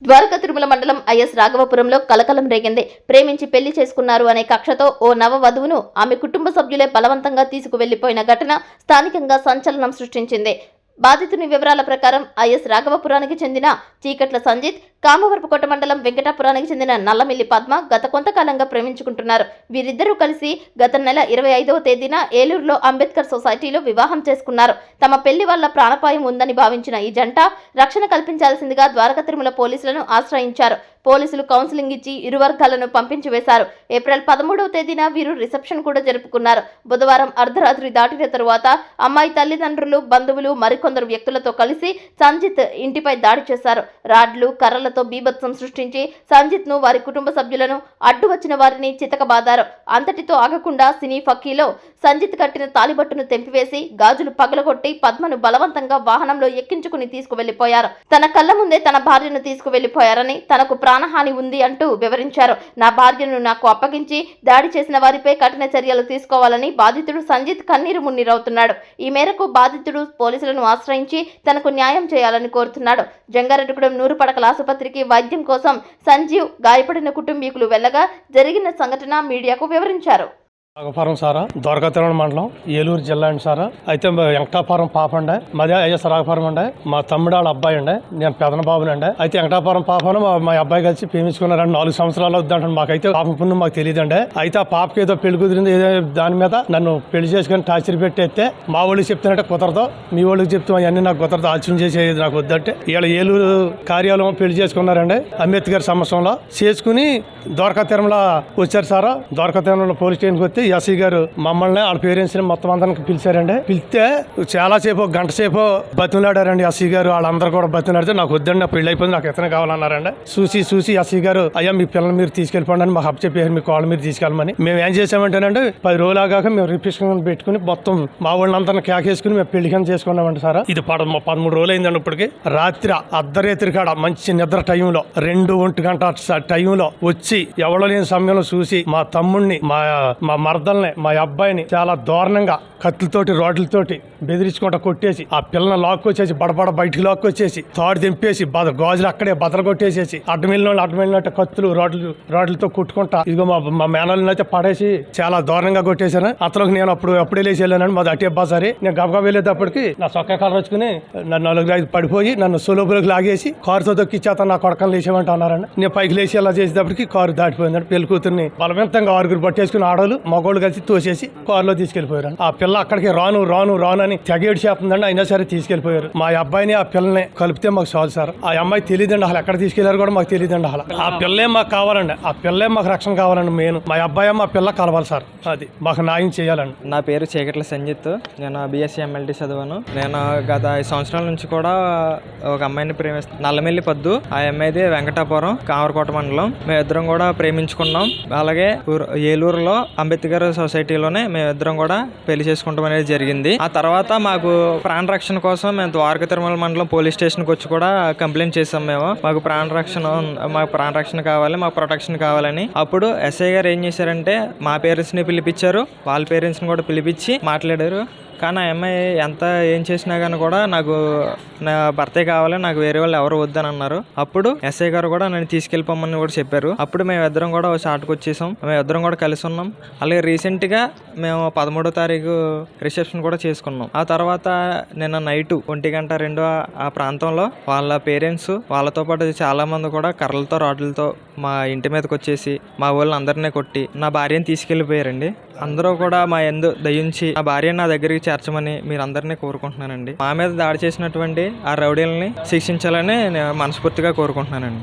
ద్వారకా తిరుమల మండలం ఐఎస్ రాఘవపురంలో కలకలం రేగింది. ప్రేమించి పెళ్లి చేసుకున్నారు అనే కక్షతో ఓ నవవధువును ఆమె కుటుంబ సభ్యులే బలవంతంగా తీసుకువెళ్లిపోయిన ఘటన స్థానికంగా సంచలనం సృష్టించింది. బాధితుని వివరాల ప్రకారం ఐఎస్ రాఘవపురానికి చెందిన చీకట్ల సంజిత్, కామవరపుకోట మండలం వెంకటాపురానికి చెందిన నల్లమిల్లి పద్మ గత కొంతకాలంగా ప్రేమించుకుంటున్నారు. వీరిద్దరూ కలిసి గత నెల 25వ తేదీన ఏలూరులో అంబేద్కర్ సొసైటీలో వివాహం చేసుకున్నారు. తమ పెళ్లి వల్ల ప్రాణాపాయం ఉందని భావించిన ఈ జంట రక్షణ కల్పించాల్సిందిగా ద్వారకా తిరుమల పోలీసులను ఆశ్రయించారు. పోలీసులు కౌన్సిలింగ్ ఇచ్చి ఇరు వర్గాలను పంపించి వేశారు. ఏప్రిల్ 13వ తేదీన వీరు రిసెప్షన్ కూడా జరుపుకున్నారు. బుధవారం అర్ధరాత్రి దాటిన తరువాత అమ్మాయి తల్లిదండ్రులు, బంధువులు మరికొందరు వ్యక్తులతో కలిసి సంజిత్ ఇంటిపై దాడి చేశారు. రాడ్లు, కర్రలతో బీభత్సం సృష్టించి సంజిత్ ను, వారి కుటుంబ సభ్యులను, అడ్డు వచ్చిన వారిని చితకబాదారు. అంతటితో ఆగకుండా సినీ ఫక్కీలో సంజిత్ కట్టిన తాలిబట్టును తెంపివేసి గాజులు పగలగొట్టి పద్మను బలవంతంగా వాహనంలో ఎక్కించుకుని తీసుకువెళ్లిపోయారు. తన కళ్ల ముందే తన భార్యను తీసుకువెళ్లిపోయారని, తనకు ప్రాణహాని ఉంది అంటూ వివరించారు. నా భార్యను నాకు అప్పగించి దాడి చేసిన వారిపై కఠిన చర్యలు తీసుకోవాలని బాధితుడు సంజిత్ కన్నీరు మున్నీరవుతున్నాడు. ఈ మేరకు బాధితుడు పోలీసులను ఆశ్రయించి తనకు న్యాయం చేయాలని కోరుతున్నాడు. జంగారెడ్డిగూడెం నూరు పడకల ఆసుపత్రికి వైద్యం కోసం సంజీవ్, గాయపడిన కుటుంబీకులు వెళ్లగా జరిగిన సంఘటన మీడియాకు వివరించారు. రాఘవపురం సారా, ద్వారకా తిరుమల మండలం, ఏలూరు జిల్లా అండి సారా. అయితే వెంకటాపురం పాప అండి, మాదే ఐఎస్ రాఘవపురం అండి. మా తమ్ముడు వాళ్ళ అబ్బాయి అండి, నేను పెదన బాబునండి. అయితే వెంకటాపురం పాపను మా అబ్బాయి కలిసి ప్రేమించుకున్నారండి. 4 సంవత్సరాలు వద్దంటాను. మాకైతే పాపం పుణ్యం మాకు తెలియదండి. అయితే ఆ పాపకి ఏదో పెళ్లి కుదిరింది, ఏదో దాని మీద నన్ను పెళ్లి చేసుకుని టార్చర్ పెట్టేస్తే మా వాళ్ళకి చెప్తున్నట్టే కుదరదు, మీ వాళ్ళకి చెప్తాం అవన్నీ నాకు కుదరదు, ఆలోచన చేసేది నాకు వద్దంటే వీళ్ళ ఏలూరు కార్యాలయం పెళ్లి చేసుకున్నారండి. అంబేద్కర్ సంవత్సరంలో చేసుకుని ద్వారకా తిరుమల వచ్చారు సారా. ద్వారకా తిరుమల పోలీస్ స్టేషన్కి వస్తే ఎస్ఐ గారు మమ్మల్ని వాళ్ళ పేరెంట్స్ ని మొత్తం అందరికి పిలిచారండి. పిలిస్తే చాలా సేపు, గంట సేపు బతిలాడారండి ఎస్ఐ గారు. వాళ్ళందరూ కూడా బతిలాడితే నాకు వద్దండి, నా పెళ్లి అయిపోయింది, నాకు ఇతనే కావాలన్నారండి. చూసి ఎస్ఐ గారు అయ్యా మీ పిల్లలు మీరు తీసుకెళ్ళిపోండి అని మాకు చెప్పారు. మీ కాళ్ళు మీరు తీసుకెళ్ళమని. మేము ఏం చేసామంటేనండి 10 రోజులు ఆగాక మేము రిప్రెషన్ పెట్టుకుని మొత్తం మా వాళ్ళందరినీ కేకేసుకుని మేము పెళ్లి కానీ చేసుకున్నామండి సార్. ఇది 13 రోజులు అయిందండి. ఇప్పటికి రాత్రి అర్ధరాత్రి కాడ మంచి నిద్ర టైంలో 2-1 గంట టైంలో వచ్చి ఎవరో లేని సమయంలో చూసి మా తమ్ముడిని, మా మరదల్ని, మా అబ్బాయిని చాలా దారుణంగా కత్తులతోటి, రాడ్లతోటి బెదిరించుకుంటా కొట్టేసి ఆ పిల్లని లాక్కొచ్చేసి బడబడ బయటికి లాక్కొచ్చేసి తాడు దింపేసి గాజులు అక్కడే బదలు కొట్టేసేసి అడ్డమిల్లినట్టు కత్తులు, రాడ్లతో కొట్టుకుంటా ఇదిగో మా మేనల్ని అయితే పడేసి చాలా దారుణంగా కొట్టేశాను. అతనికి నేను అప్పుడే లేచి వెళ్ళాను. మాది అటే బాసారి. నేను గబగబా వెళ్ళేటప్పటికి నా సొక్క కాలు వచ్చుకుని నన్ను 4-5 పడిపోయి నన్ను సొలోపులకు లాగేసి కారుతో దొక్కిచ్చేత నా కొడకలు లేచేమంట అన్నారండి. నేను పైకి లేచి ఇలా చేసేటప్పటికి కారు దాటిపోయిందండి. పెళ్లి కూతుర్ని బలవంతంగా 6 పట్టేసుకుని ఆడోళ్ళు మగోళ్ళు కలిసి తోసేసి కారులో తీసుకెళ్లిపోయారు. ఆ పిల్ల అక్కడికి రాను అని తెగేడు చేస్తుందండి. అయినా సరే తీసుకెళ్లిపోయారు. మా అబ్బాయిని ఆ పిల్లని కలిపితే మాకు చాలు సార్. ఆ అమ్మాయి తెలియదండి అసలు ఎక్కడ తీసుకెళ్లారు కూడా మాకు తెలియదండి. అసలు ఆ పిల్లే మాకు కావాలండి, ఆ పిల్లే మాకు రక్షణ కావాలండి. మెయిన్ మా అబ్బాయి మా పిల్ల కలవాలి సార్. అది మాకు న్యాయం చేయాలండి. నా పేరు చీకట్ల సంజిత్. నేను BSc MLT చదివాను. నేను గత 5 సంవత్సరాల నుంచి కూడా ఒక అమ్మాయిని ప్రేమిస్తాను. నల్లమిల్లి పద్దు. ఆ అమ్మాయిది వెంకటాపురం, కామవరపుకోట మండలం. మేమిద్దరం కూడా ప్రేమించుకున్నాం. అలాగే ఏలూరులో అంబేద్కర్ సొసైటీలోనే మేమిద్దరం కూడా పెళ్లి చేసుకుంటాం అనేది జరిగింది. ఆ తర్వాత మాకు ప్రాణ రక్షణ కోసం మేము ద్వారకా తిరుమల మండలం పోలీస్ స్టేషన్కి వచ్చి కూడా కంప్లైంట్ చేసాం. మాకు ప్రాణ రక్షణ కావాలి, మాకు ప్రొటెక్షన్ కావాలని. అప్పుడు ఎస్ఐ గారు ఏం చేశారంటే మా పేరెంట్స్ ని పిలిపించారు, వాళ్ళ పేరెంట్స్ ని కూడా పిలిపించి మాట్లాడారు. కానీ ఆ అమ్మాయి ఎంత ఏం చేసినా కానీ కూడా నాకు నా భర్తే కావాలి, నాకు వేరే వాళ్ళు ఎవరు వద్దని అన్నారు. అప్పుడు ఎస్ఐ గారు కూడా నన్ను తీసుకెళ్ళిపోమని కూడా చెప్పారు. అప్పుడు మేమిద్దరం కూడా షాట్కి వచ్చేసాం. మేమిద్దరం కూడా కలిసి ఉన్నాం. అలాగే రీసెంట్గా మేము 13వ తారీఖు రిసెప్షన్ కూడా చేసుకున్నాం. ఆ తర్వాత నిన్న నైట్ 1:02 ఆ ప్రాంతంలో వాళ్ళ పేరెంట్స్, వాళ్ళతో పాటు చాలా మంది కూడా కర్రలతో, రాడ్లతో మా ఇంటి మీదకి వచ్చేసి మా వాళ్ళని అందరినీ కొట్టి నా భార్యను తీసుకెళ్లిపోయారండి. అందరూ కూడా మా యందు దయించి నా భార్యను నా దగ్గరికి చేర్చమని మీరు అందరినీ కోరుకుంటున్నానండి. మా మీద దాడి చేసినటువంటి ఆ రౌడీలని శిక్షించాలని నేను మనస్ఫూర్తిగా కోరుకుంటున్నానండి.